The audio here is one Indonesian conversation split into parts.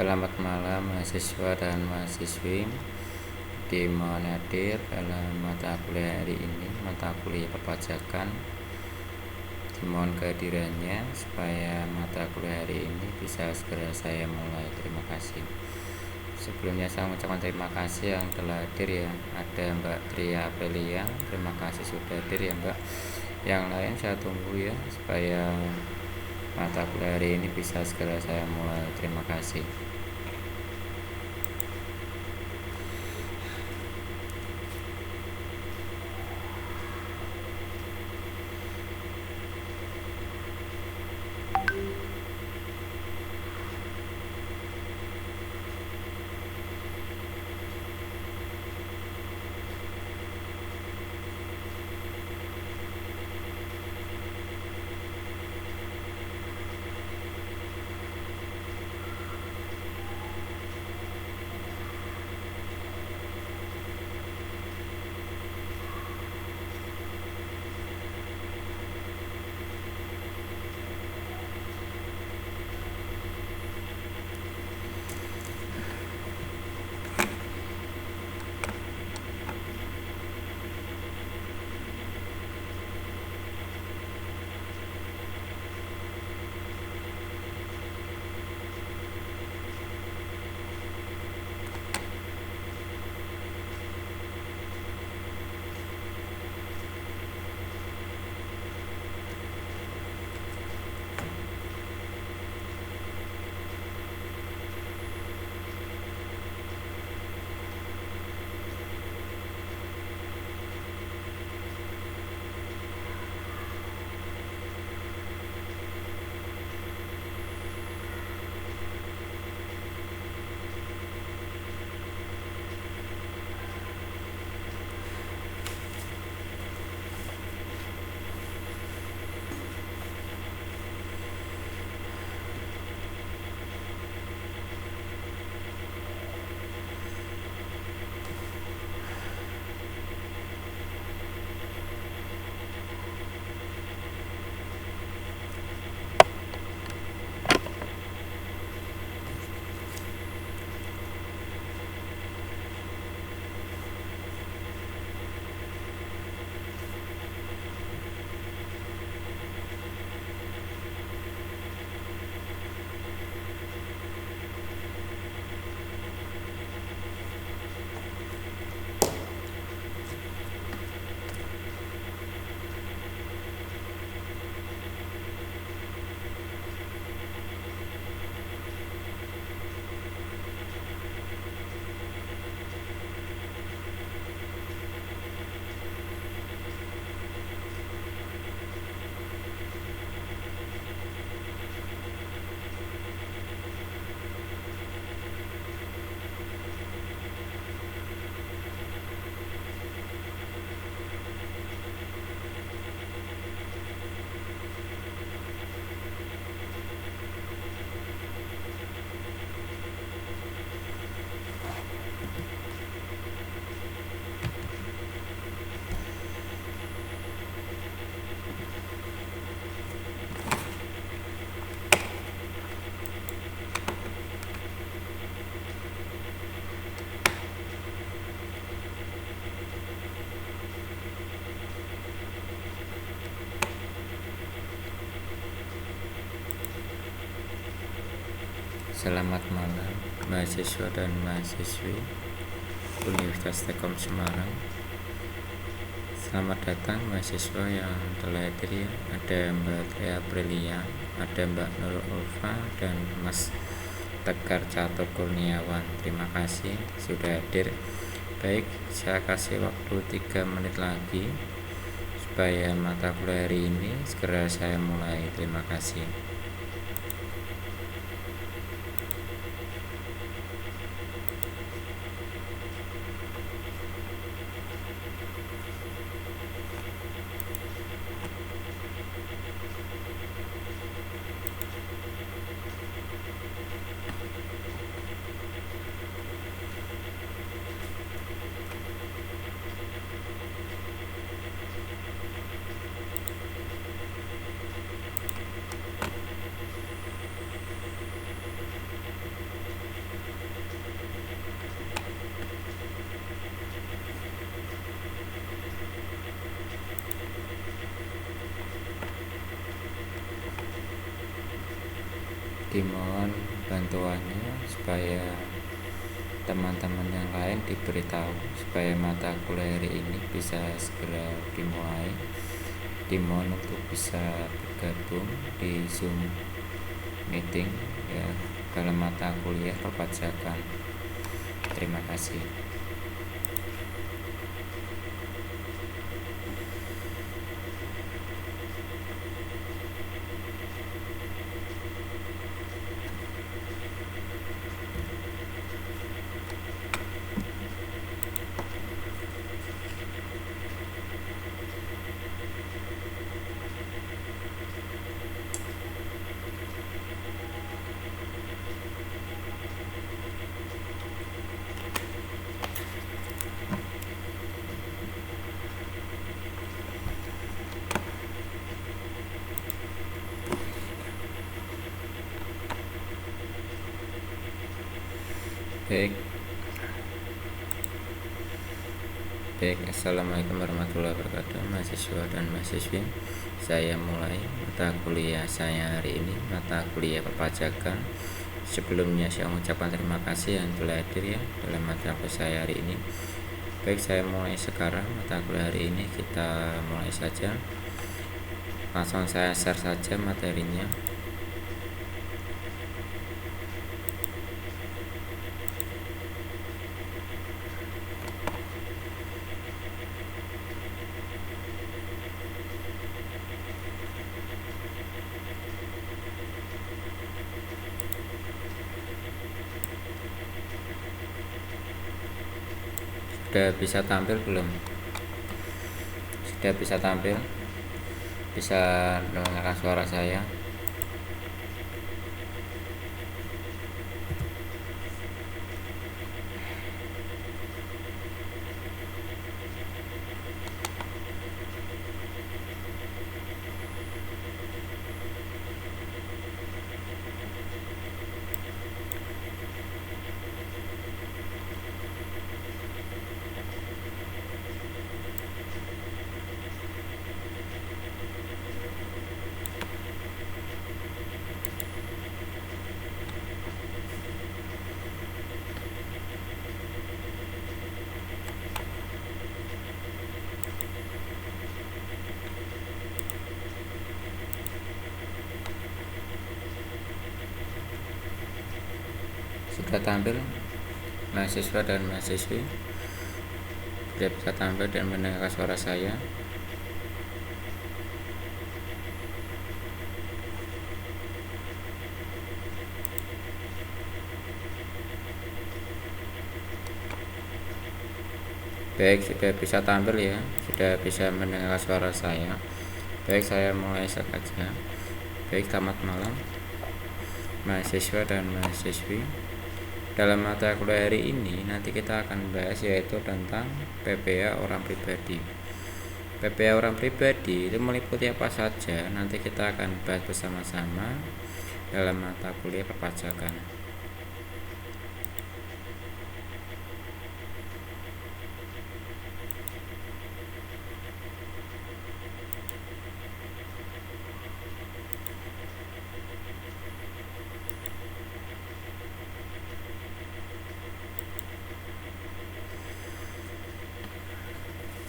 Selamat malam mahasiswa dan mahasiswi. Dimohon hadir dalam mata kuliah hari ini, mata kuliah perpajakan. Dimohon kehadirannya supaya mata kuliah hari ini bisa segera saya mulai. Terima kasih. Sebelumnya saya mengucapkan terima kasih yang telah hadir ya. Ada Mbak Tria Aprilia, terima kasih sudah hadir ya Mbak. Yang lain saya tunggu ya supaya mata kuliah hari ini bisa segera saya mulai. Terima kasih. Selamat malam mahasiswa dan mahasiswi Universitas Telkom Semarang. Selamat datang mahasiswa yang telah hadir ya. Ada Mbak Tria Aprilia, ada Mbak Nurul Ulfa dan Mas Tegar Catur Kurniawan. Terima kasih sudah hadir. Baik, saya kasih waktu 3 menit lagi supaya mata kuliah hari ini segera saya mulai. Terima kasih. dimohon bantuannya supaya teman-teman yang lain diberitahu supaya mata kuliah hari ini bisa segera dimulai. Dimohon untuk bisa bergabung di Zoom meeting ya dalam mata kuliah perpajakan. Terima kasih. Baik, assalamualaikum warahmatullahi wabarakatuh, mahasiswa dan mahasiswi. Saya mulai mata kuliah saya hari ini, mata kuliah perpajakan. Sebelumnya saya mengucapkan terima kasih yang telah hadir ya dalam mata kuliah saya hari ini. Baik, saya mulai sekarang mata kuliah hari ini. Kita mulai saja. Langsung saya share saja materinya. Sudah bisa tampil belum? Sudah bisa tampil? Bisa mendengarkan suara saya? Sudah tampil mahasiswa dan mahasiswi? Sudah bisa tampil dan mendengar suara saya? Baik, sudah bisa tampil ya, sudah bisa mendengar suara saya. Baik, saya mulai saja. Baik, selamat malam mahasiswa dan mahasiswi. Dalam mata kuliah hari ini nanti kita akan bahas yaitu tentang PPA orang pribadi. PPA orang pribadi itu meliputi apa saja, nanti kita akan bahas bersama-sama dalam mata kuliah perpajakan.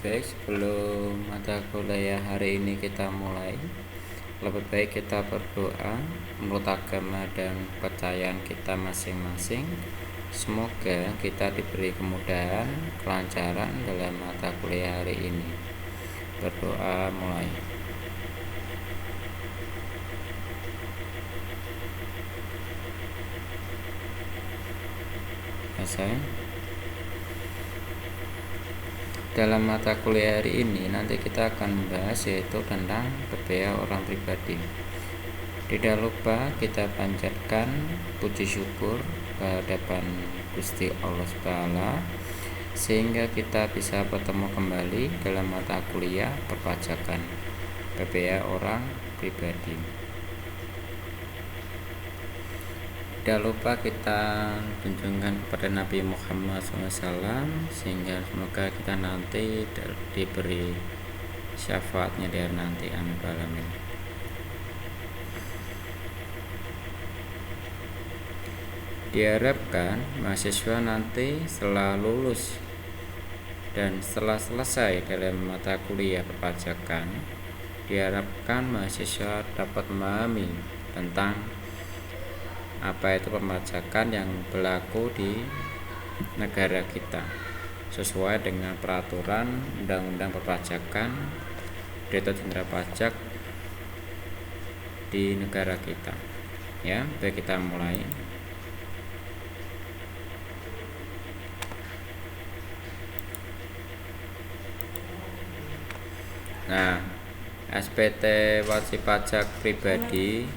Baik, sebelum mata kuliah hari ini kita mulai, lebih baik kita berdoa menurut agama dan kepercayaan kita masing-masing. Semoga kita diberi kemudahan, kelancaran dalam mata kuliah hari ini. Berdoa mulai. Selesai. Dalam mata kuliah hari ini nanti kita akan membahas yaitu tentang PPA orang pribadi. Tidak lupa kita panjatkan puji syukur kehadapan Gusti Allah Subhanahu sehingga kita bisa bertemu kembali dalam mata kuliah perpajakan PPA orang pribadi. Tidak lupa kita tunjukkan kepada Nabi Muhammad SAW sehingga semoga kita nanti diberi syafaatnya di hari nanti. Amin. Diharapkan mahasiswa nanti setelah lulus dan setelah selesai dalam mata kuliah perpajakan, diharapkan mahasiswa dapat memahami tentang apa itu perpajakan yang berlaku di negara kita sesuai dengan peraturan undang-undang perpajakan, Direktorat Jenderal Pajak di negara kita. Ya, baik, kita mulai. Nah, SPT wajib pajak pribadi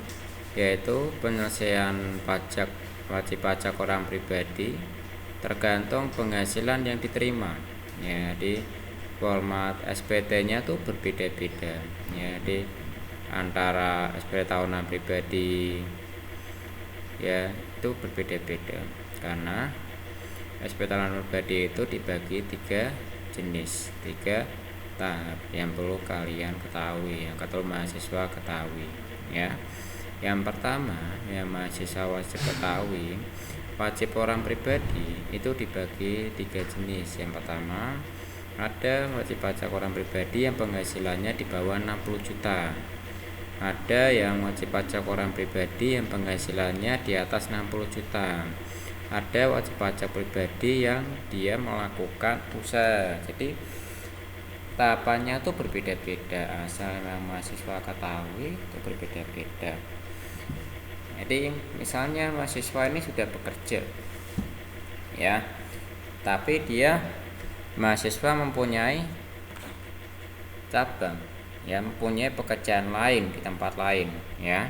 yaitu penyelesaian pajak wajib pajak orang pribadi tergantung penghasilan yang diterima. Ya, di format SPT-nya tuh berbeda-beda. Ya, di antara SPT tahunan pribadi ya itu berbeda-beda karena SPT tahunan pribadi itu dibagi 3 jenis, 3 tahap yang perlu kalian ketahui, yang perlu mahasiswa ketahui ya. Yang pertama yang mahasiswa wajib ketahui, wajib orang pribadi itu dibagi 3 jenis. Yang pertama ada wajib pajak orang pribadi yang penghasilannya di bawah 60 juta. Ada yang wajib pajak orang pribadi yang penghasilannya di atas 60 juta. Ada wajib pajak pribadi yang dia melakukan usaha. Jadi tahapannya tuh berbeda-beda, asal memang mahasiswa ketahui itu berbeda-beda. Jadi misalnya mahasiswa ini sudah bekerja ya, tapi dia mahasiswa mempunyai cabang ya, mempunyai pekerjaan lain di tempat lain ya.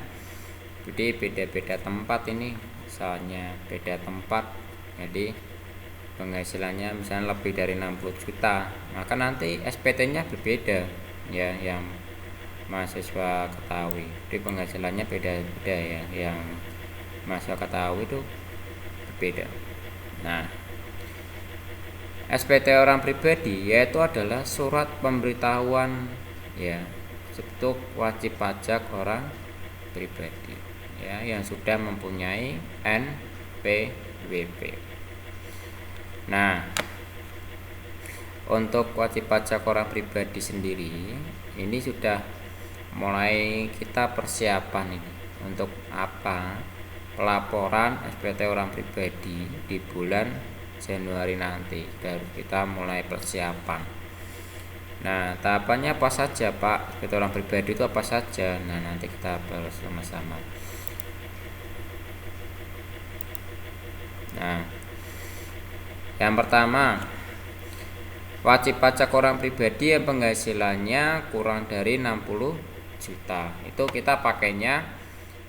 Jadi beda-beda tempat ini, misalnya beda tempat, jadi penghasilannya misalnya lebih dari 60 juta, maka nanti SPT-nya berbeda ya, yang mahasiswa ketahui. Jadi penghasilannya beda-beda ya, yang mahasiswa ketahui itu berbeda. Nah, SPT orang pribadi yaitu adalah surat pemberitahuan ya untuk wajib pajak orang pribadi ya yang sudah mempunyai NPWP. Nah, untuk wajib pajak orang pribadi sendiri ini sudah mulai kita persiapan ini untuk apa? Pelaporan SPT orang pribadi di bulan Januari nanti baru kita mulai persiapan. Nah, tahapannya apa saja, Pak? SPT orang pribadi itu apa saja? Nah, nanti kita bahas sama-sama. Nah, yang pertama, wajib pajak orang pribadi yang penghasilannya kurang dari 60 juta. Itu kita pakainya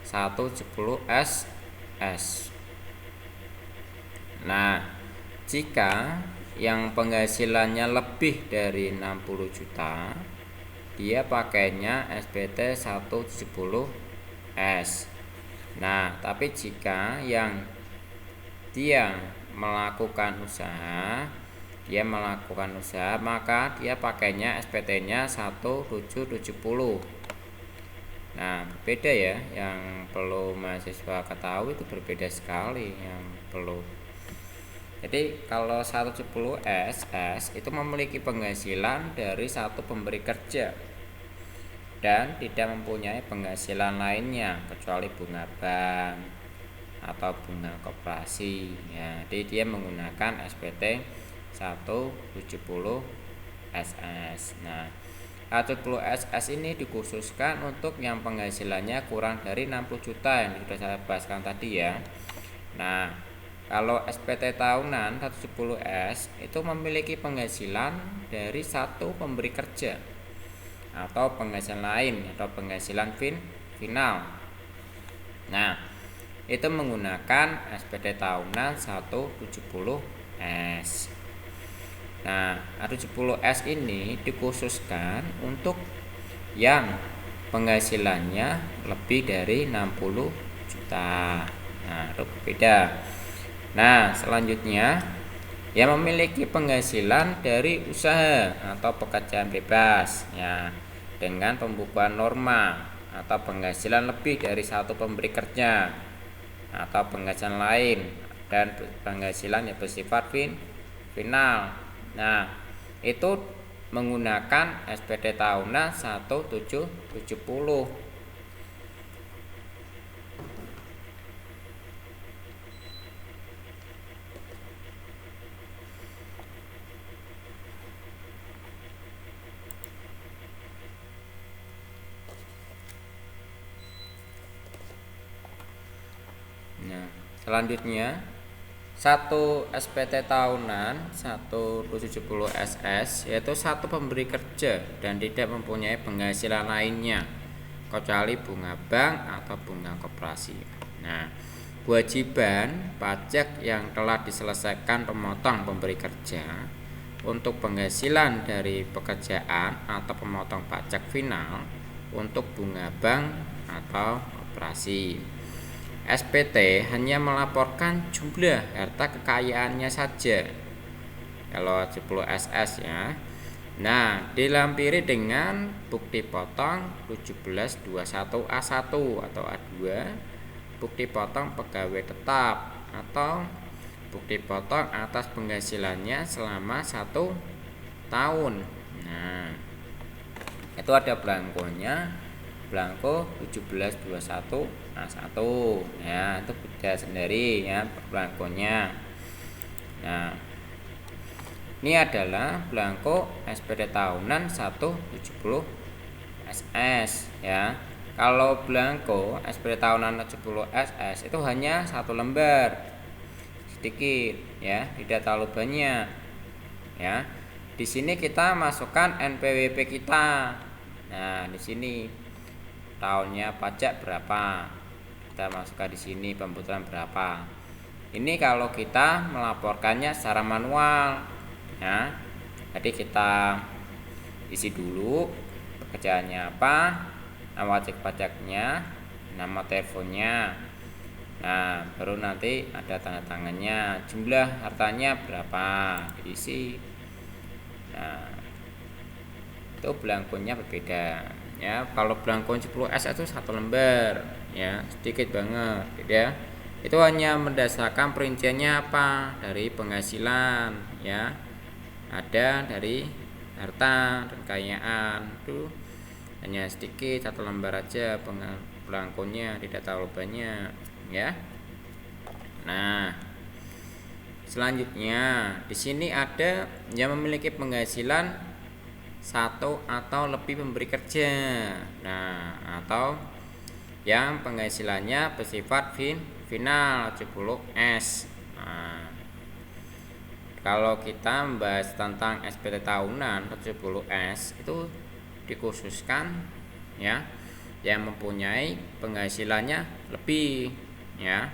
170 SS. Nah, jika yang penghasilannya lebih dari 60 juta, dia pakainya SPT 170 S. Nah, tapi jika yang dia melakukan usaha, maka dia pakainya SPT-nya 1770. Nah, berbeda ya, yang perlu mahasiswa ketahui itu berbeda sekali yang perlu. Jadi kalau 170 SS itu memiliki penghasilan dari satu pemberi kerja dan tidak mempunyai penghasilan lainnya kecuali bunga bank atau bunga koperasi ya. Jadi dia menggunakan SPT 170 SS. Nah, 170 SS ini dikhususkan untuk yang penghasilannya kurang dari 60 juta yang sudah saya bahaskan tadi ya. Nah, kalau SPT tahunan 170 S itu memiliki penghasilan dari satu pemberi kerja atau penghasilan lain atau penghasilan final. Nah, itu menggunakan SPT tahunan 170 S. Nah, 170 S ini dikhususkan untuk yang penghasilannya lebih dari 60 juta. Nah, itu berbeda. Nah, selanjutnya yang memiliki penghasilan dari usaha atau pekerjaan bebas ya, dengan pembukuan norma atau penghasilan lebih dari satu pemberi kerja atau penghasilan lain dan penghasilan yang bersifat final. Nah, itu menggunakan SPT tahunan 1770. Nah, selanjutnya satu SPT tahunan 1770 SS yaitu satu pemberi kerja dan tidak mempunyai penghasilan lainnya kecuali bunga bank atau bunga koperasi. Nah, kewajiban pajak yang telah diselesaikan pemotong pemberi kerja untuk penghasilan dari pekerjaan atau pemotong pajak final untuk bunga bank atau koperasi. SPT hanya melaporkan jumlah harta kekayaannya saja kalau 10 SS ya. Nah, dilampiri dengan bukti potong 1721A1 atau A2, bukti potong pegawai tetap atau bukti potong atas penghasilannya selama 1 tahun. Nah, itu ada belangkonya, belangko 1721A1 ya, itu beda sendiri ya belangkonya. Nah, ini adalah belangko SPT tahunan 170 SS ya. Kalau belangko SPT tahunan 70 SS itu hanya 1 lembar, sedikit ya, tidak terlalu banyak ya. Di sini kita masukkan NPWP kita. Nah, di sini tahunnya pajak berapa, kita masukkan di sini pembutuhan berapa. Ini kalau kita melaporkannya secara manual ya. Jadi kita isi dulu pekerjaannya apa, nama wajib pajaknya, nama teleponnya. Nah, baru nanti ada tanda tangannya, jumlah hartanya berapa diisi. Nah, itu belangkonya berbeda ya. Kalau belangko 10 S itu 1 lembar ya, sedikit banget ya. Itu hanya berdasarkan perinciannya apa, dari penghasilan ya, ada dari harta dan kekayaan, itu hanya sedikit, 1 lembar aja belangkonya, tidak terlalu banyak ya. Nah, selanjutnya di sini ada yang memiliki penghasilan 1 atau lebih pemberi kerja. Nah, atau yang penghasilannya bersifat final 70 S. Nah, kalau kita membahas tentang SPT tahunan 70 S itu dikhususkan ya, yang mempunyai penghasilannya lebih ya,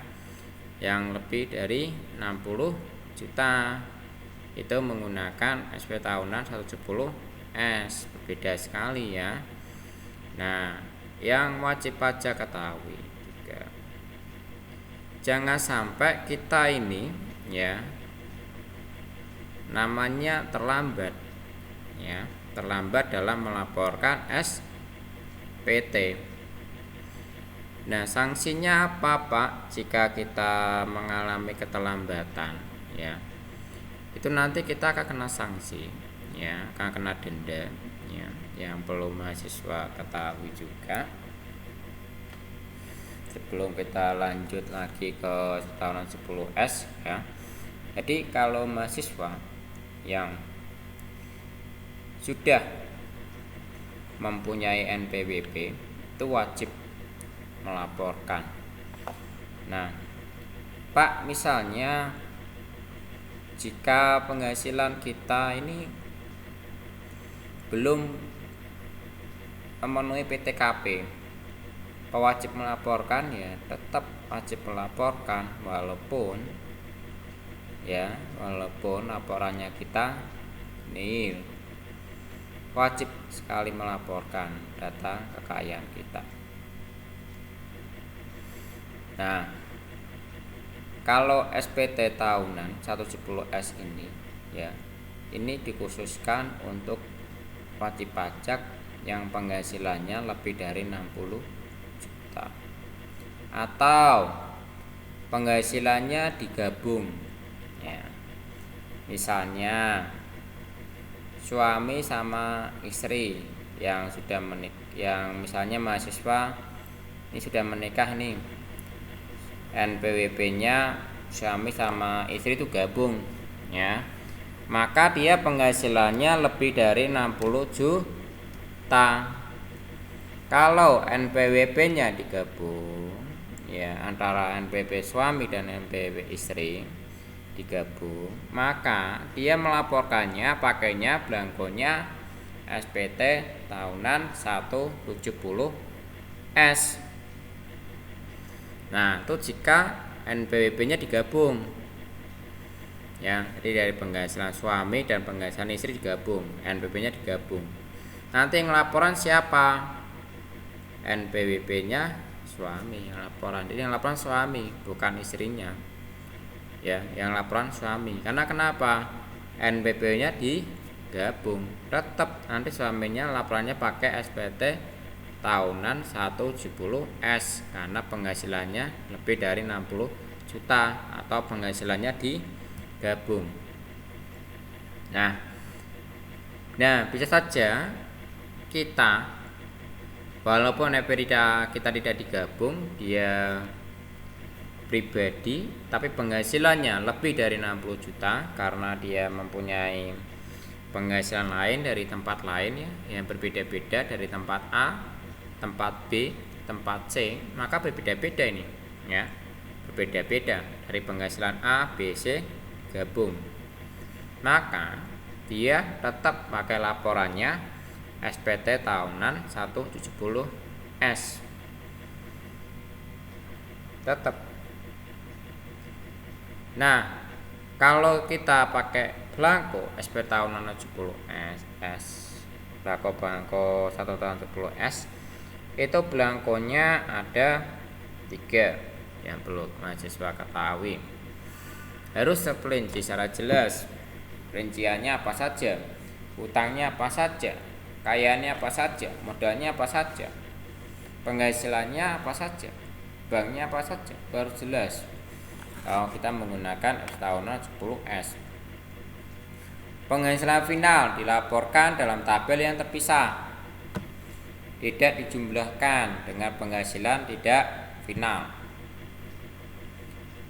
yang lebih dari 60 juta itu menggunakan SPT tahunan 170 S, berbeda sekali ya. Nah, yang wajib pajak ketahui juga, jangan sampai kita ini ya namanya terlambat ya, terlambat dalam melaporkan SPT. Nah, sanksinya apa Pak jika kita mengalami keterlambatan ya? Itu nanti kita akan kena sanksi ya, akan kena denda ya, yang perlu mahasiswa ketahui juga. Sebelum kita lanjut lagi ke tahunan 10 S ya. Jadi kalau mahasiswa yang sudah mempunyai NPWP itu wajib melaporkan. Nah, Pak, misalnya jika penghasilan kita ini belum memenuhi PTKP, wajib melaporkan ya, tetap wajib melaporkan walaupun laporannya kita nil. Wajib sekali melaporkan data kekayaan kita. Nah, kalau SPT tahunan 170 S ini ya, ini dikhususkan untuk wajib pajak yang penghasilannya lebih dari 60 juta atau penghasilannya digabung ya. Misalnya suami sama istri yang sudah yang misalnya mahasiswa ini sudah menikah nih, NPWP-nya suami sama istri itu gabung ya, maka dia penghasilannya lebih dari 60 juta. Kalau NPWP-nya digabung ya, antara NPWP suami dan NPWP istri digabung, maka dia melaporkannya pakainya belangkonya SPT tahunan 170S. Nah, itu jika NPWP-nya digabung ya, jadi dari penghasilan suami dan penghasilan istri digabung, NPWP-nya digabung. Nanti yang laporan siapa? NPWP-nya suami yang laporan. Jadi yang laporan suami, bukan istrinya. Ya, yang laporan suami. Karena kenapa? NPWP-nya digabung. Tetap nanti suaminya laporannya pakai SPT tahunan 170S karena penghasilannya lebih dari 60 juta atau penghasilannya digabung. Nah, bisa saja kita walaupun kita tidak digabung, dia pribadi, tapi penghasilannya lebih dari 60 juta karena dia mempunyai penghasilan lain dari tempat lain ya, yang berbeda-beda dari tempat A, tempat B, tempat C, maka berbeda-beda ini ya. Berbeda-beda dari penghasilan A, B, C gabung. Maka dia tetap pakai laporannya SPT tahunan 170S. Tetap. Nah, kalau kita pakai belangko SPT tahunan 70S, belangko 1 tahun 70S, itu belangkonya ada 3 yang perlu mahasiswa ketahui. Harus terperinci secara jelas. Rinciannya apa saja, utangnya apa saja, kekayaannya apa saja, modalnya apa saja, penghasilannya apa saja, banknya apa saja, harus jelas. Kalau kita menggunakan tahunan 10S, penghasilan final dilaporkan dalam tabel yang terpisah, tidak dijumlahkan dengan penghasilan tidak final.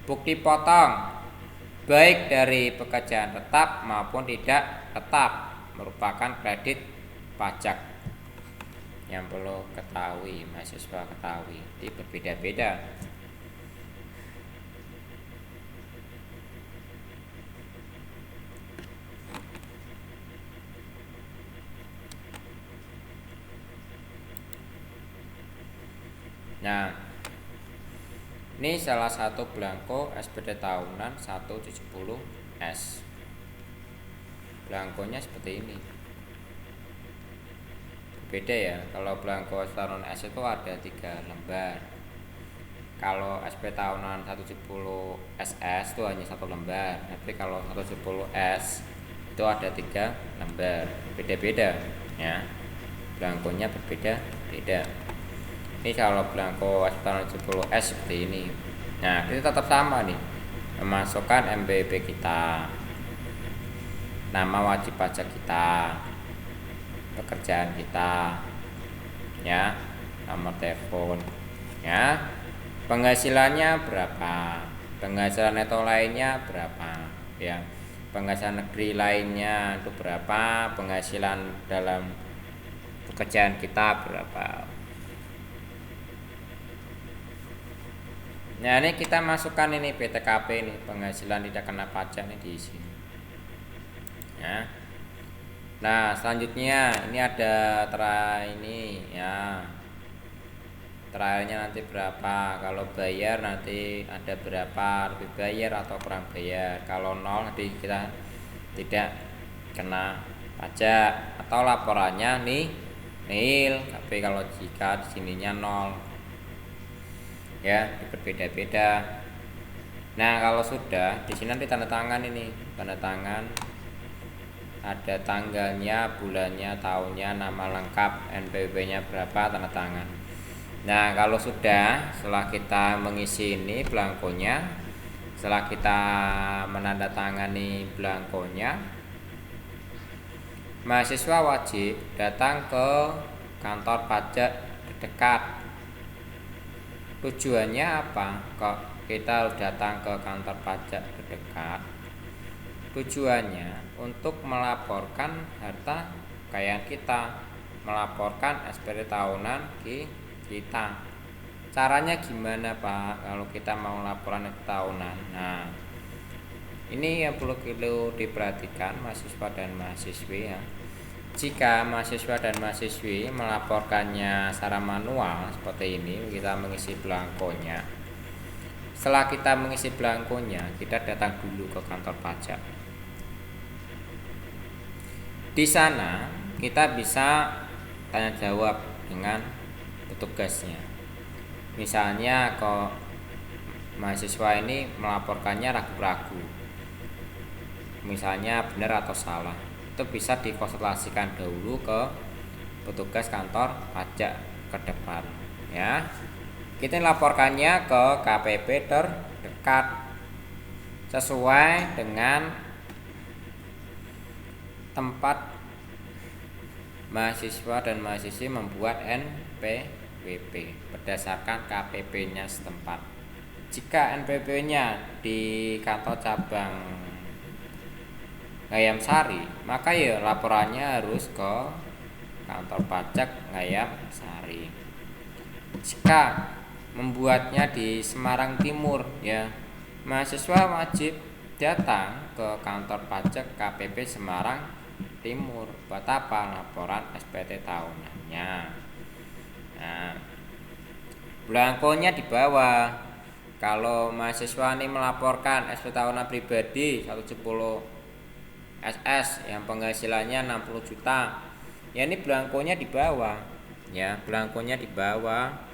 Bukti potong baik dari pekerjaan tetap maupun tidak tetap merupakan kredit pajak yang perlu ketahui, mahasiswa ketahui. Ini berbeda-beda. Nah, ini salah satu belangko SPT tahunan 170S. Belangkonya seperti ini. Beda ya, kalau belangko tahunan S itu ada 3 lembar. Kalau SP tahunan 170 SS itu hanya 1 lembar. Tapi kalau 170S itu ada 3 lembar. Beda-beda ya. Belangkonya berbeda-beda. Ini kalau belangko SP tahunan 70S seperti ini. Nah, itu tetap sama nih. Memasukkan MBP kita, nama wajib pajak kita, pekerjaan kita ya, nomor telepon ya, penghasilannya berapa, penghasilan neto lainnya berapa ya, penghasilan negeri lainnya itu berapa, penghasilan dalam pekerjaan kita berapa. Nah, ini kita masukkan ini PTKP ini, penghasilan tidak kena pajak ini diisi ya. Nah, selanjutnya ini ada ini ya, terakhirnya nanti berapa, kalau bayar nanti ada berapa, lebih bayar atau kurang bayar. Kalau nol nanti kita tidak kena pajak atau laporannya nih nil. Tapi kalau jika di sininya nol ya, berbeda-beda. Nah, kalau sudah di sini nanti tanda tangan ini, tanda tangan, ada tanggalnya, bulannya, tahunnya, nama lengkap, NPWP-nya berapa, tanda tangan. Nah, kalau sudah, setelah kita mengisi ini belangkonya, setelah kita menandatangani belangkonya, mahasiswa wajib datang ke kantor pajak terdekat. Tujuannya apa? Kok kita datang ke kantor pajak terdekat? Tujuannya untuk melaporkan harta kekayaan kita, melaporkan SPT tahunan kita. Caranya gimana Pak kalau kita mau laporan tahunan? Nah, ini yang perlu diperhatikan mahasiswa dan mahasiswi ya. Jika mahasiswa dan mahasiswi melaporkannya secara manual seperti ini, kita mengisi belangkonya. Setelah kita mengisi belangkonya, kita datang dulu ke kantor pajak. Di sana kita bisa tanya jawab dengan petugasnya. Misalnya kok mahasiswa ini melaporkannya ragu-ragu, misalnya benar atau salah, itu bisa dikonsultasikan dahulu ke petugas kantor pajak ke depan ya. Kita laporkannya ke KPP terdekat sesuai dengan tempat mahasiswa dan mahasiswi membuat NPWP berdasarkan KPP-nya setempat. Jika NPWP-nya di kantor cabang Ngayam Sari, maka ya laporannya harus ke kantor pajak Ngayam Sari. Jika membuatnya di Semarang Timur ya, mahasiswa wajib datang ke kantor pajak KPP Semarang Timur. Buat apa? Laporan SPT tahunannya. Nah, belangkonya di bawah. Kalau mahasiswa ini melaporkan SPT tahunan pribadi 170 SS yang penghasilannya 60 juta, ya ini belangkonya di bawah ya, belangkonya di bawah.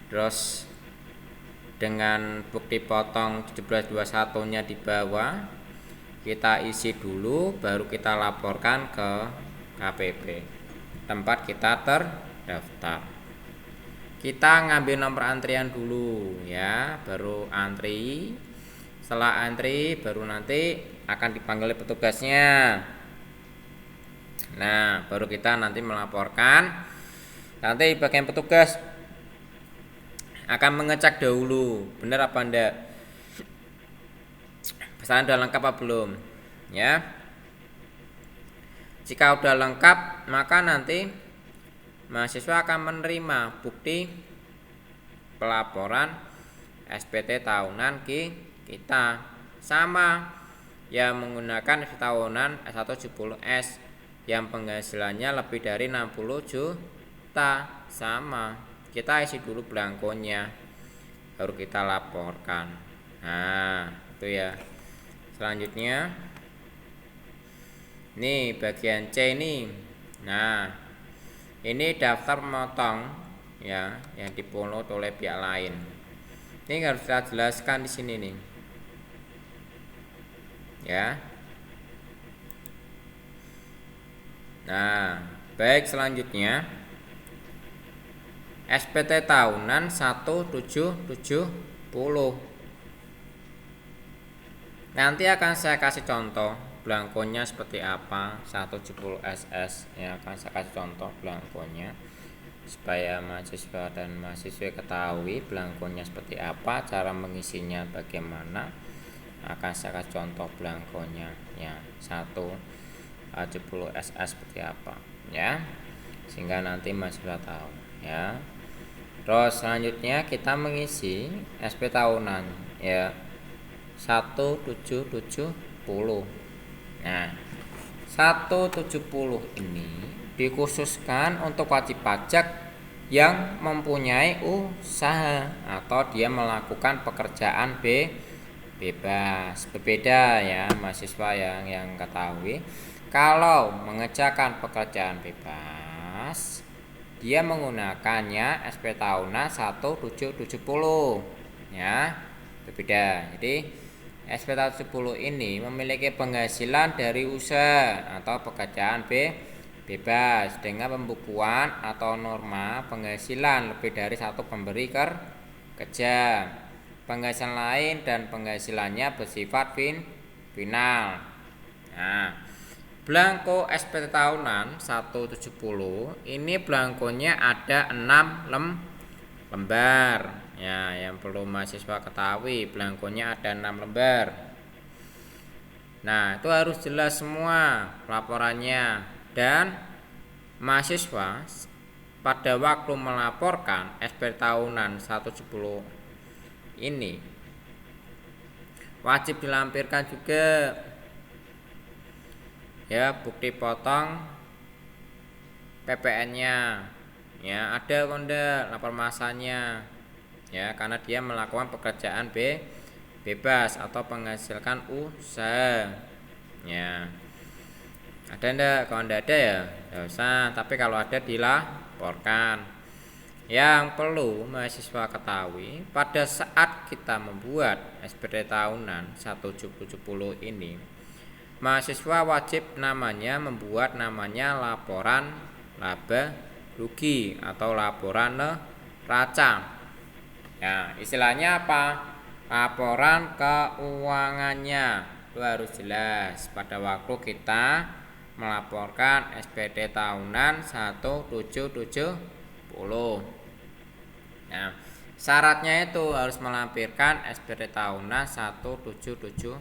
Terus dengan bukti potong 1721 nya di bawah, kita isi dulu baru kita laporkan ke KPP tempat kita terdaftar. Kita ngambil nomor antrian dulu ya, baru antri. Setelah antri baru nanti akan dipanggil petugasnya. Nah, baru kita nanti melaporkan. Nanti bagian petugas akan mengecek dahulu benar apa enggak, pesanan udah lengkap apa belum ya. Jika udah lengkap, maka nanti mahasiswa akan menerima bukti pelaporan SPT tahunan kita, sama yang menggunakan SPT tahunan S170S yang penghasilannya lebih dari 60 juta, sama kita isi dulu belangkonya baru kita laporkan. Nah, itu ya. Selanjutnya nih bagian C ini. Nah, ini daftar memotong ya yang dipungut oleh pihak lain. Ini harus kita jelaskan di sini nih. Ya. Nah, baik, selanjutnya SPT tahunan 1770. Nanti akan saya kasih contoh belangkonya seperti apa 170 SS ya, akan saya kasih contoh belangkonya supaya mahasiswa dan mahasiswa ketahui belangkonya seperti apa, cara mengisinya bagaimana. Akan saya kasih contoh belangkonya ya 170 SS seperti apa ya, sehingga nanti mahasiswa tahu ya. Terus selanjutnya kita mengisi SP tahunan ya 1770. Nah, 170 ini dikhususkan untuk wajib pajak yang mempunyai usaha atau dia melakukan pekerjaan bebas. Berbeda ya mahasiswa yang ketahui, kalau mengerjakan pekerjaan bebas dia menggunakannya SP tahunan 1770 ya, berbeda. Jadi SP tahun 10 ini memiliki penghasilan dari usaha atau pekerjaan bebas dengan pembukuan atau norma penghasilan lebih dari satu pemberi kerja. Penghasilan lain dan penghasilannya bersifat final. Nah, belangko SPT tahunan 170 ini belangkonya ada 6 lembar. Ya, yang perlu mahasiswa ketahui, belangkonya ada 6 lembar. Nah, itu harus jelas semua pelaporannya, dan mahasiswa pada waktu melaporkan SPT tahunan 170 ini wajib dilampirkan juga ya bukti potong PPN-nya. Ya, ada konda lapor masanya. Ya, karena dia melakukan pekerjaan bebas atau menghasilkan usaha. Ya. Ada enggak? Kalau enggak ada ya enggak usah, tapi kalau ada dilaporkan. Yang perlu mahasiswa ketahui, pada saat kita membuat SPT tahunan 170 ini, mahasiswa wajib membuat laporan laba rugi atau laporan neraca. Ya, istilahnya apa? Laporan keuangannya itu harus jelas pada waktu kita melaporkan SPT tahunan 170. Nah, syaratnya itu harus melampirkan SPT tahunan 170.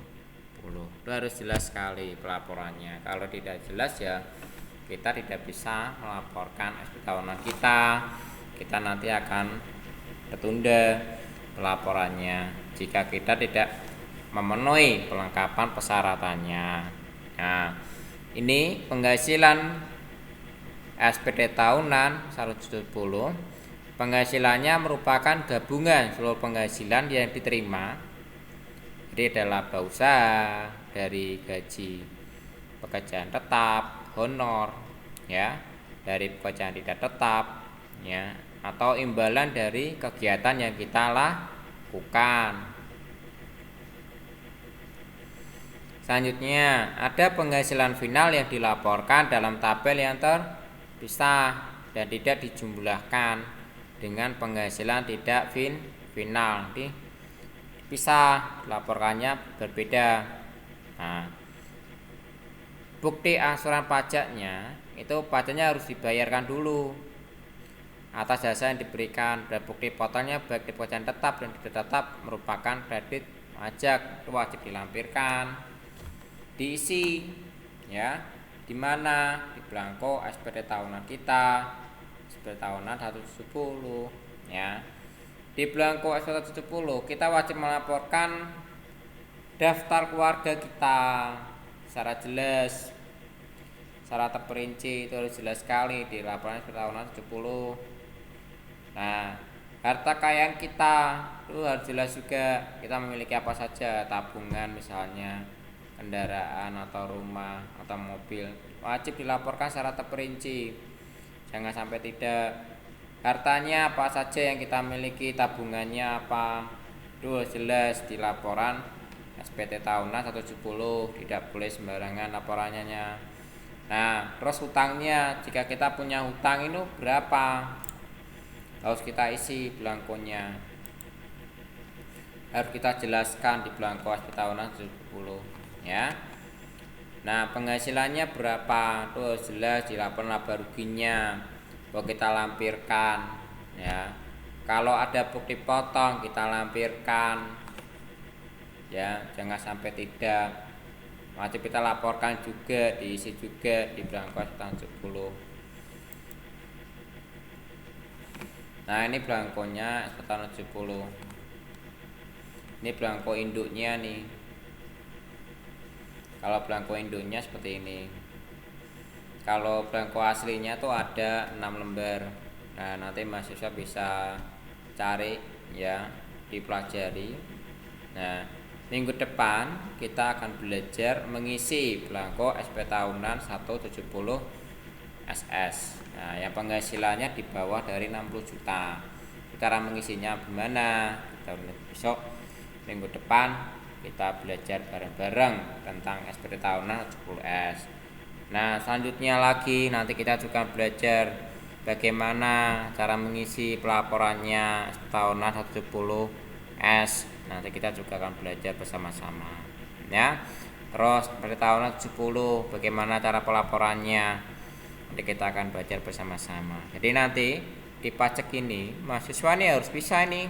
Itu harus jelas sekali pelaporannya. Kalau tidak jelas ya kita tidak bisa melaporkan SPT tahunan kita nanti akan tertunda pelaporannya jika kita tidak memenuhi pelengkapan persyaratannya. Nah, ini penghasilan SPT tahunan 170. Penghasilannya merupakan gabungan seluruh penghasilan yang diterima. Jadi ada laba usaha, dari gaji pekerjaan tetap, honor, ya, dari pekerjaan tidak tetap, ya, atau imbalan dari kegiatan yang kita lakukan. Selanjutnya, ada penghasilan final yang dilaporkan dalam tabel yang terpisah dan tidak dijumlahkan dengan penghasilan tidak final. Dipisah, laporannya berbeda. Nah, bukti angsuran pajaknya itu pajaknya harus dibayarkan dulu atas jasa yang diberikan, dan bukti potongnya baik di pekerjaan tetap dan tidak tetap merupakan kredit pajak, itu wajib dilampirkan, diisi ya, di mana di belangko SPT tahunan kita, SPT tahunan 170 ya. Di belangko SPT 170 kita wajib melaporkan daftar keluarga kita secara jelas, secara terperinci, itu harus jelas sekali di laporan SPT tahunan 70. Nah, harta kekayaan kita itu harus jelas juga, kita memiliki apa saja, tabungan misalnya, kendaraan atau rumah atau mobil, wajib dilaporkan secara terperinci. Jangan sampai tidak. Hartanya apa saja yang kita miliki, tabungannya apa, itu jelas di laporan SPT tahunan 170, tidak boleh sembarangan laporannya. Nah, terus hutangnya, jika kita punya hutang itu berapa, harus kita isi belangkonya, harus kita jelaskan di belangko SPT tahunan 170 ya. Nah, penghasilannya berapa, itu harus jelas di laporan laba ruginya, bahwa kita lampirkan ya. Kalau ada bukti potong kita lampirkan ya, jangan sampai tidak. Wajib kita laporkan juga, diisi juga di belangko SPT 70. Nah, ini belangkonya SPT 70. Ini belangko induknya nih. Kalau belangko induknya seperti ini. Kalau belangko aslinya tuh ada 6 lembar. Nah, nanti mahasiswa bisa cari ya, dipelajari. Nah, minggu depan kita akan belajar mengisi belangko SPT tahunan 170 SS. Nah, yang penghasilannya di bawah dari 60 juta. Cara mengisinya gimana? Kita besok minggu depan kita belajar bareng-bareng tentang SPT tahunan 70S. Nah, selanjutnya lagi nanti kita juga belajar bagaimana cara mengisi pelaporannya tahunan 170 S. Nanti kita juga akan belajar bersama-sama. Ya. Terus pada tahunan 70 bagaimana cara pelaporannya. Nanti kita akan belajar bersama-sama. Jadi nanti di pajak ini mahasiswa ini harus bisa nih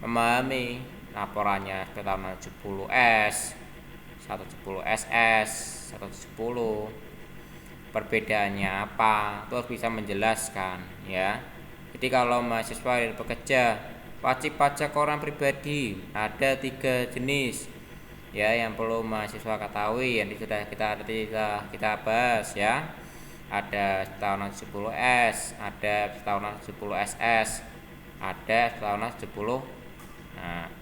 memahami laporannya tahunan 70 S, 170 SS, 170 perbedaannya apa, itu harus bisa menjelaskan ya. Jadi kalau mahasiswa yang bekerja wajib pajak orang pribadi ada 3 jenis ya yang perlu mahasiswa ketahui, yang sudah kita bahas ya. Ada tahunan 70 S, ada tahunan 70 SS, ada tahunan 70. Nah,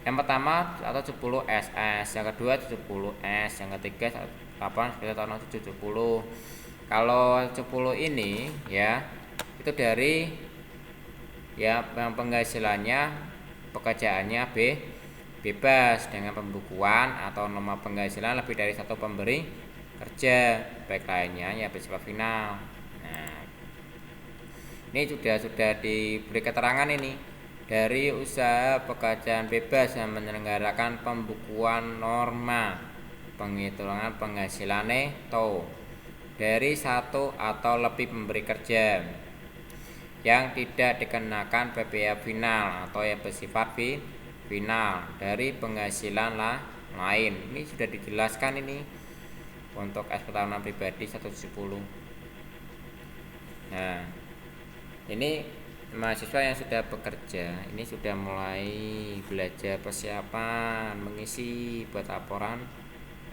yang pertama atau 70 SS, yang kedua 70 S, yang ketiga 8 tahun 70. Kalau 70 ini ya itu dari ya yang penghasilannya pekerjaannya bebas dengan pembukuan atau nomor penghasilan lebih dari satu pemberi kerja, baik lainnya ya bersifat final. Nah, ini sudah diberi keterangan ini dari usaha pekerjaan bebas yang menyelenggarakan pembukuan norma penghitungan penghasilan neto dari satu atau lebih pemberi kerja yang tidak dikenakan PPh final atau yang bersifat final dari penghasilan lain. Ini sudah dijelaskan ini untuk SPT tahunan pribadi 170. Nah, ini mahasiswa yang sudah bekerja ini sudah mulai belajar persiapan mengisi buat laporan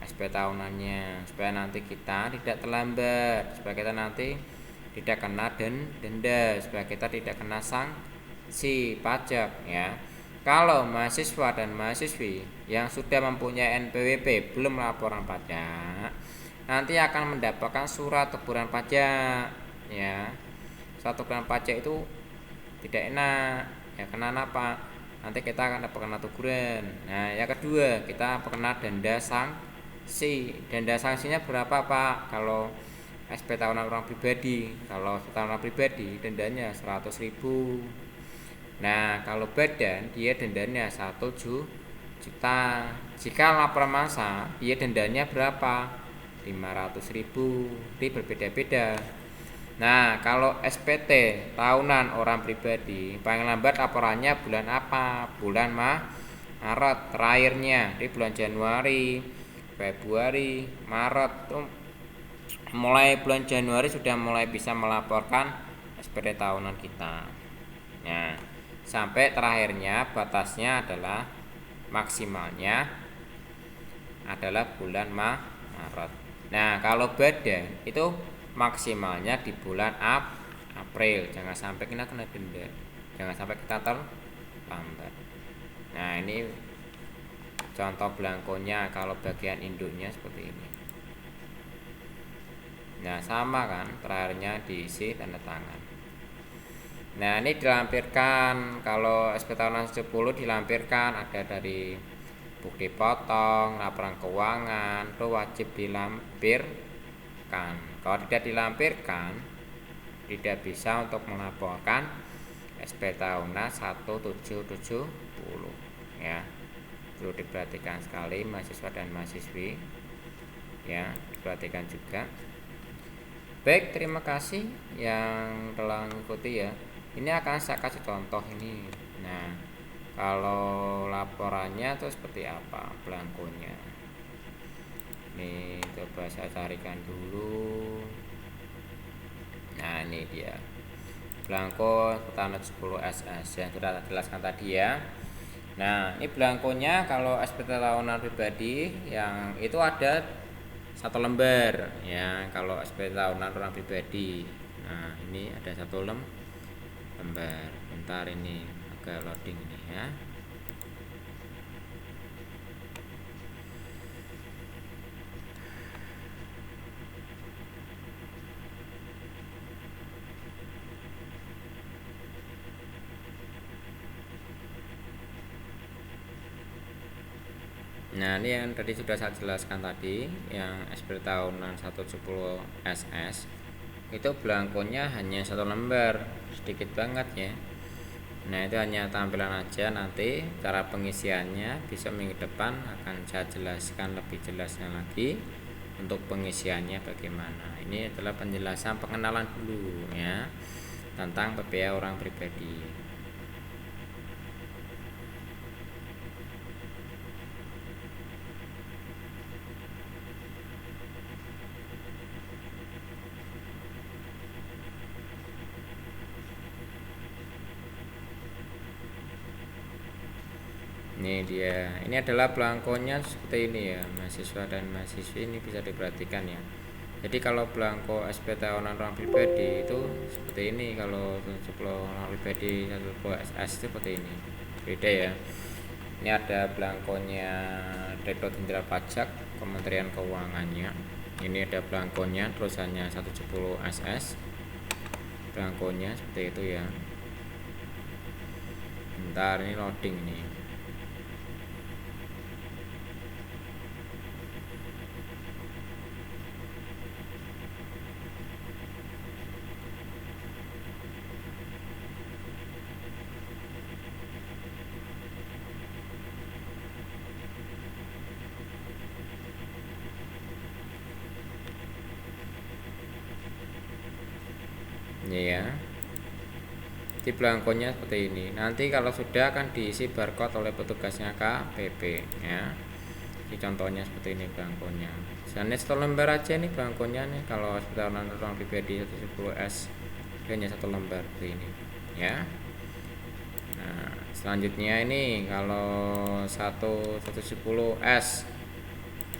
SP tahunannya supaya nanti kita tidak terlambat, supaya kita nanti tidak kena denda, supaya kita tidak kena sanksi pajak ya. Kalau mahasiswa dan mahasiswi yang sudah mempunyai NPWP belum laporan pajak, nanti akan mendapatkan surat teguran pajak ya. Surat teguran pajak itu tidak enak ya, kena apa? Nanti kita akan kena teguran. Nah, yang kedua kita kena denda sanksi. Denda sanksinya berapa Pak? Kalau SP tahunan orang pribadi, kalau tahunan pribadi dendanya 100.000. Nah, kalau badan dia dendanya 1 juta. Jika laporan massa dia dendanya berapa? 500.000. Ini berbeda-beda. Nah, kalau SPT tahunan orang pribadi paling lambat laporannya bulan apa? Bulan Maret. Terakhirnya di bulan Januari, Februari, Maret tuh. Mulai bulan Januari sudah mulai bisa melaporkan SPT tahunan kita. Nah, sampai terakhirnya batasnya adalah maksimalnya adalah bulan Maret. Nah, kalau badan itu maksimalnya di bulan April. Jangan sampai kita kena denda, jangan sampai kita terlambat. Nah, ini contoh belangkonya kalau bagian induknya seperti ini. Nah, sama kan, terakhirnya diisi tanda tangan. Nah, ini dilampirkan. Kalau SP tahunan 10 dilampirkan ada dari bukti potong, laporan keuangan, itu wajib dilampirkan. Kalau tidak dilampirkan, tidak bisa untuk melaporkan SP tahunan 1770 ya. Perlu diperhatikan sekali mahasiswa dan mahasiswi ya, diperhatikan juga. Baik, terima kasih yang telah mengikuti ya. Ini akan saya kasih contoh ini. Nah, kalau laporannya itu seperti apa belangkonya. Ini coba saya carikan dulu. Nah, ini dia belangko tahunan 10 SS yang sudah jelaskan tadi ya. Nah, ini belangkonya kalau SPT tahunan pribadi yang itu ada satu lembar ya kalau SPT tahunan orang pribadi. Nah, ini ada satu lembar. Bentar, ini agak loading ini ya. Nah, ini yang tadi sudah saya jelaskan tadi, yang SPT tahunan 170 SS itu belangkonya hanya 1 lembar, sedikit banget ya. Nah, itu hanya tampilan aja, nanti cara pengisiannya bisa minggu depan akan saya jelaskan lebih jelasnya lagi untuk pengisiannya bagaimana. Ini adalah penjelasan pengenalan dulu ya tentang PPA orang pribadi. Ini dia, ini adalah belangkonya seperti ini ya mahasiswa dan mahasiswi, ini bisa diperhatikan ya. Jadi kalau belangko SPT tahunan orang pribadi itu seperti ini, kalau 170 orang pribadi 170 SS itu seperti ini, beda ya. Ini ada belangkonya Direktur Jenderal Pajak Kementerian Keuangannya, ini ada belangkonya tulisannya 170 SS, belangkonya seperti itu ya. Bentar, ini loading nih. Ini ya, di belangkonya seperti ini. Nanti kalau sudah akan diisi barcode oleh petugasnya KPP ya. Ini contohnya seperti ini belangkonya. Misalnya 1 lembar aja nih belangkonya nih, kalau SPT orang pribadi 110S hanya 1 lembar seperti ini ya. Nah, selanjutnya ini kalau 110S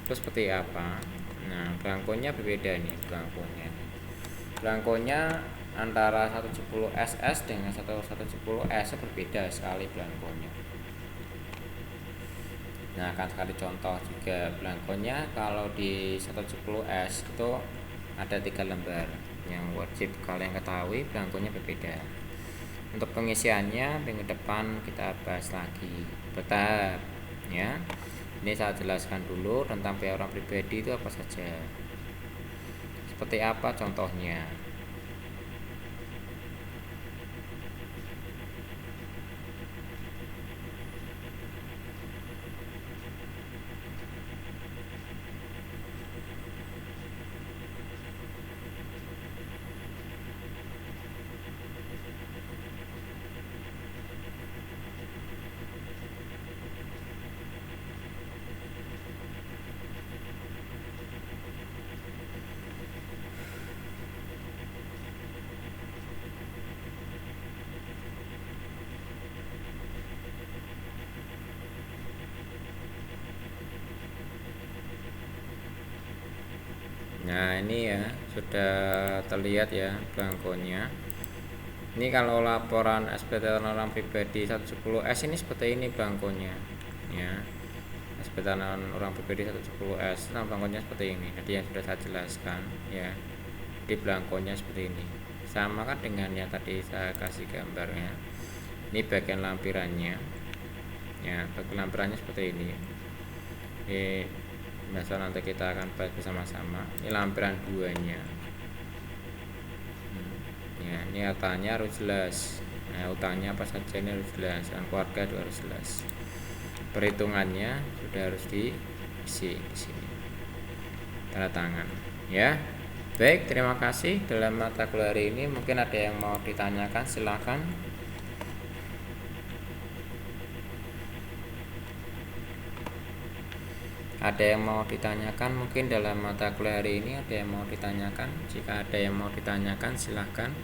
itu seperti apa? Nah, belangkonya berbeda nih belangkonya. Belangkonya antara 170 SS dengan 110S berbeda sekali belangkonya. Nah, akan sekali contoh juga belangkonya. Kalau di 170S itu ada 3 lembar yang wajib kalian ketahui, belangkonya berbeda. Untuk pengisiannya minggu depan kita bahas lagi bertahap ya. Ini saya jelaskan dulu tentang PPA orang pribadi itu apa saja, seperti apa contohnya. Nah, ini ya sudah terlihat ya belangkonya. Ini kalau laporan SPT orang pribadi 110S ini seperti ini belangkonya ya. SPT orang pribadi 110S, nah belangkonya seperti ini. Tadi yang sudah saya jelaskan ya. Di belangkonya seperti ini. Sama kan dengan yang tadi saya kasih gambarnya. Ini bagian lampirannya. Ya, bagian lampirannya seperti ini. Ini biasa nanti kita akan bahas bersama-sama. Ini lampiran 2-nya. Ya, ini hartanya harus jelas. Nah, utangnya apa saja ini harus jelas, dan keluarga itu harus jelas. Perhitungannya sudah harus diisi di sini. Tanda tangan, ya. Baik, terima kasih. Dalam mata kuliah hari ini mungkin ada yang mau ditanyakan, silakan. Ada yang mau ditanyakan mungkin dalam mata kuliah hari ini, ada yang mau ditanyakan? Jika ada yang mau ditanyakan silahkan.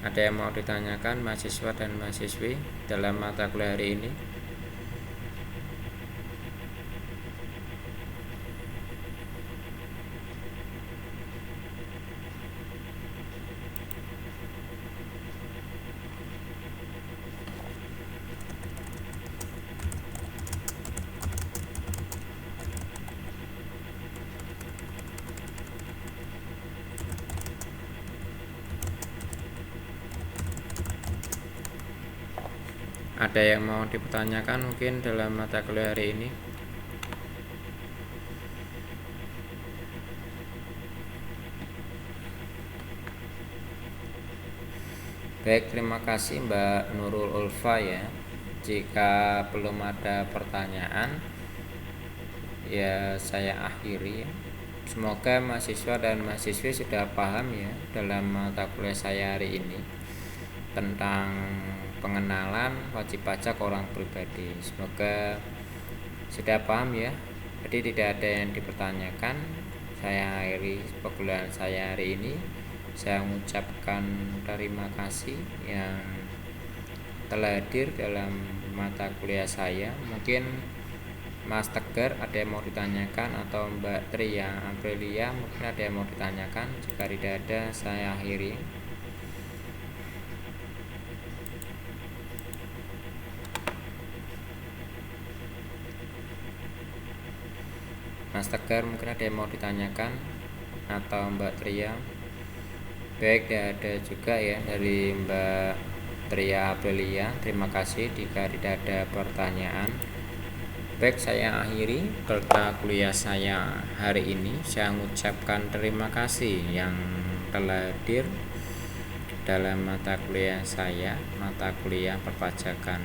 Ada yang mau ditanyakan mahasiswa dan mahasiswi dalam mata kuliah hari ini? Ada yang mau dipertanyakan mungkin dalam mata kuliah hari ini? Baik, terima kasih Mbak Nurul Ulfa ya. Jika belum ada pertanyaan, ya saya akhiri. Semoga mahasiswa dan mahasiswi sudah paham ya dalam mata kuliah saya hari ini tentang pengenalan wajib pajak orang pribadi. Semoga sudah paham ya. Jadi tidak ada yang dipertanyakan. Saya akhiri pembelajaran saya hari ini. Saya mengucapkan terima kasih yang telah hadir dalam mata kuliah saya. Mungkin Mas Tegar ada yang mau ditanyakan, atau Mbak Tria Aprilia mungkin ada yang mau ditanyakan. Jika tidak ada, saya akhiri. Mas Tegar mungkin ada yang mau ditanyakan, atau Mbak Tria. Baik, ada juga ya dari Mbak Tria Aprilia. Terima kasih. Jika tidak ada pertanyaan, baik, saya akhiri mata kuliah saya hari ini. Saya mengucapkan terima kasih yang telah hadir dalam mata kuliah saya, mata kuliah perpajakan.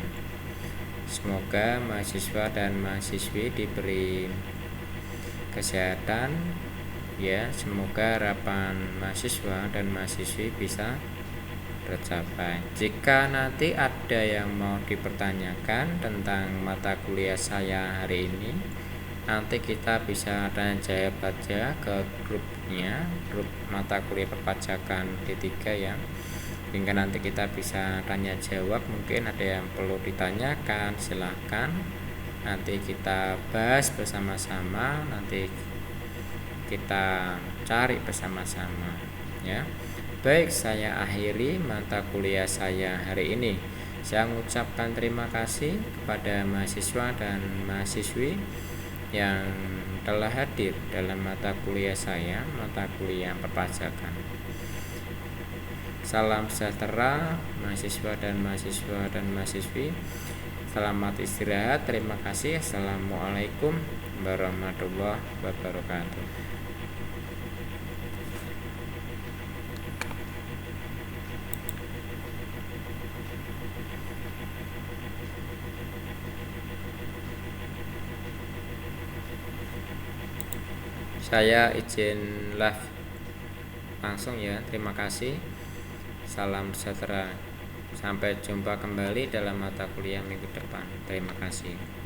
Semoga mahasiswa dan mahasiswi diberi kesehatan ya. Semoga harapan mahasiswa dan mahasiswi bisa tercapai. Jika nanti ada yang mau dipertanyakan tentang mata kuliah saya hari ini, nanti kita bisa tanya jawab aja ke grupnya, grup mata kuliah perpajakan D3 ya. Hingga nanti kita bisa tanya jawab. Mungkin ada yang perlu ditanyakan, silahkan nanti kita bahas bersama-sama, nanti kita cari bersama-sama ya. Baik, saya akhiri mata kuliah saya hari ini. Saya mengucapkan terima kasih kepada mahasiswa dan mahasiswi yang telah hadir dalam mata kuliah saya, mata kuliah perpajakan. Salam sejahtera mahasiswa dan mahasiswi. Selamat istirahat. Terima kasih. Assalamualaikum warahmatullahi wabarakatuh. Saya izin live langsung ya. Terima kasih. Salam sejahtera. Sampai jumpa kembali dalam mata kuliah minggu depan. Terima kasih.